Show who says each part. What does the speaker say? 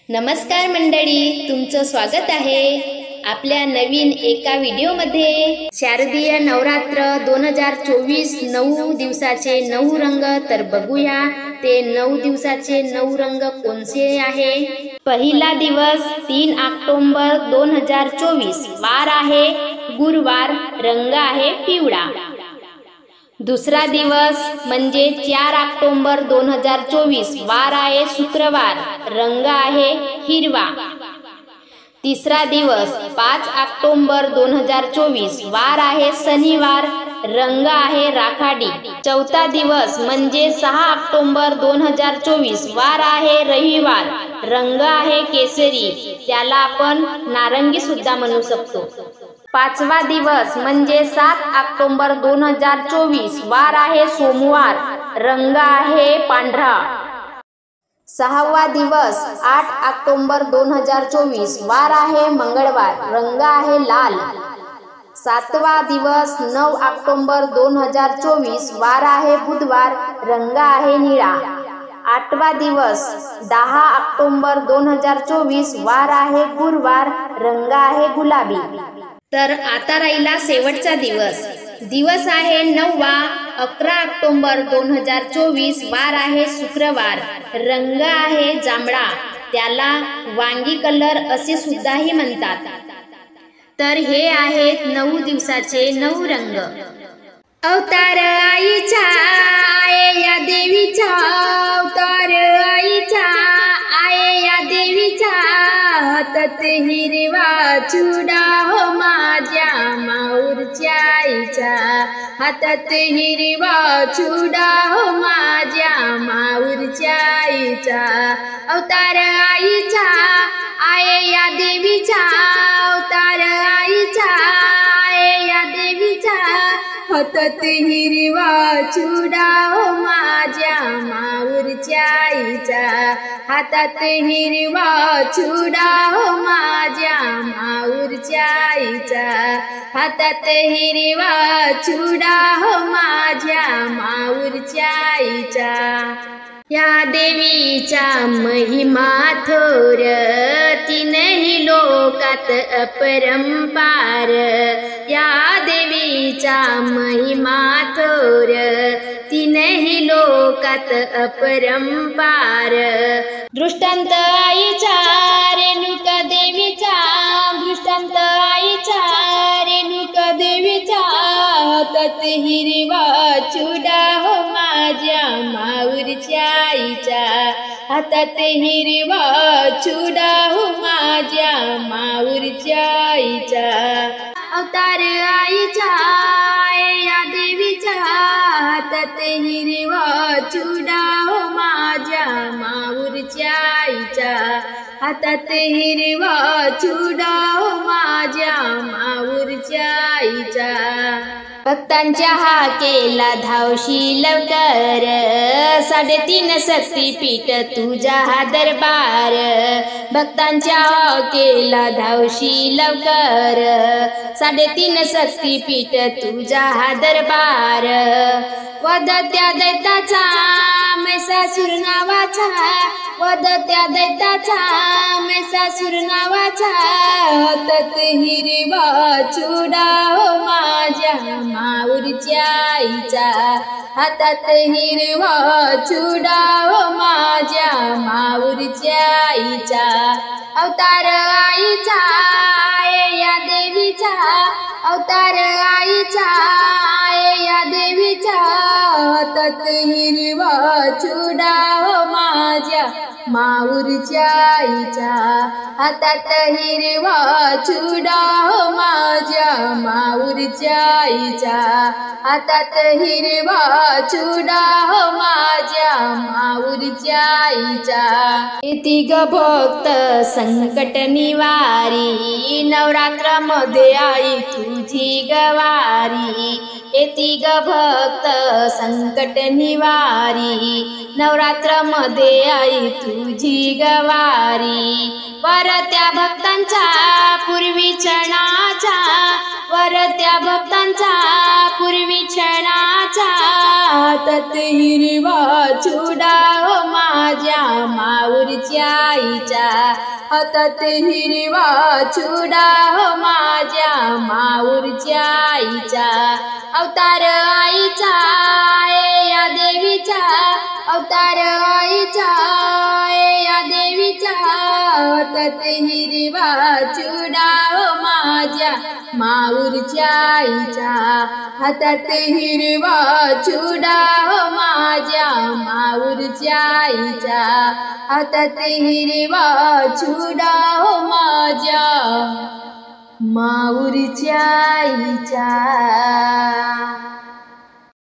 Speaker 1: नमस्कार मंडळी, तुमचं स्वागत आहे आपल्या नवीन एका व्हिडिओमध्ये। शारदीय नवरात्र 2024 9 दिवसाचे 9 रंग तर बघूया ते 9 दिवसाचे 9 रंग कोणते आहे। पहिला दिवस 3 ऑक्टोबर 2024, वार आहे गुरुवार, रंग आहे पिवळा। दुसरा दिवस म्हणजे 4 ऑक्टोबर 2024, वार आहे शुक्रवार, रंग आहे हिरवा। तिसरा दिवस 5 ऑक्टोबर 2024, वार आहे शनिवार, रंग आहे राखाडी। चौथा दिवस म्हणजे 6 ऑक्टोबर 2024, वार आहे रविवार, रंग आहे केसरी, त्याला आपण नारंगी सुद्धा म्हणू शकतो। पाचवा दिवस म्हणजे 7 ऑक्टोबर 2024, वार आहे सोमवार, रंग आहे पांढरा। सहावा दिवस 8 ऑक्टोबर 2024, वार आहे मंगळवार, रंग आहे लाल। सातवा दिवस 9 ऑक्टोबर 2024, वार आहे बुधवार, रंग आहे निळा। आठवा दिवस 10 ऑक्टोबर 2024, वार आहे गुरुवार, रंग आहे गुलाबी। तर आता राहिला शेवटचा दिवस आहे 9वा 11 ऑक्टोबर 2024, वार आहे शुक्रवार, रंग आहे जांभळा, त्याला वांगी कलर असे सुद्धाही म्हणतात। तर हे आहेत 9 दिवसाचे 9 रंग। अवतार आईचा आहे या देवीचा, अवतार आईचा आहे या देवीचा, हातात हिरवा चुडा हो माझ्या माऊरच्या आईचा, हातात हिरवा चुडा हो माझ्या माऊरच्या आईचा। अवतार आईचा आहे या देवीचा, अवतार आईचा आहे या देवीचा, हातात हिरवा चुडा हो माझ्या माऊरच्या आईचा, हातात हिरवा चुडा हो माझ्या माऊरच्या आईचा, हातात हिरवा चुडा हो माझ्या माऊरच्या आईचा। या देवीचा महिमा थोर, तीनही लोकात अपरंपार, या देवीचा महिमा थोर, तीनही लोकात अपरंपार। दृष्टांत आईचा रेणुका देवीचा, दृष्टांत आईचा रेणुका देवीचा, हातात हिरवा चुडा हो माझ्या माऊरच्या आईचा, हातात हिरवा चुडा हो माझ्या माऊरच्या आईचा। अवतार आईचा आहे या देवीचा, हातात हिरवा चुडा हो माझ्या माऊरच्या आईचा, हातात हिरवा चुडा हो माझ्या माऊरच्या आईचा। भक्तांच्या हाकेला धावशी लवकर, 3.5 शक्तीपीठ तुझा दरबार, भक्तांच्या हाकेला धावशी लवकर, 3.5 शक्तीपीठ तुझा दरबार। वदत्या दैताचा मैसासूर नावाचा, वदत्या दैताचा मैसासूर नावाचा, हातात हिरवा चुडा हो माझ्या माऊरच्या आईचा, हातात हिरवा चुडा हो माझ्या माऊरच्या आईचा। अवतार आईचा आहे या देवीचा, अवतार आईचा आहे या देवीचा, हातात हिरवा चुडा हो माझ्या माऊरच्या आईचा, हातात हिरवा चुडा हो माझ्या माऊरच्या आईचा, हातात हिरवा चुडा हो माझ्या माऊरच्या आईचा। येती ग भक्त संकट निवारी, नवरात्र मध्ये आई तुझी गवारी, येती ग भक्त संकट निवारी, नवरात्र मध्ये आई तुझी गवारी। वरत्या भक्तांचा पूर्वी क्षणाचा, वरत्या भक्तांचा पूर्वी क्षणाचा, हातात हिरवा चुडा माझ्या माऊरच्या आईच्या, हातात हिरवा चुडा माझ्या माऊरच्या आईच्या, अवतार आईचा या देवीचा, अवतार आईचा या देवीचा, हातात हिरवा चुडा माझ्या माऊरच्या आईच्या, हातात हिरवा चुडा माझ्या माऊरच्या आईच्या, हातात हिरवा चुडा माझ्या माऊरच्या आईच्या.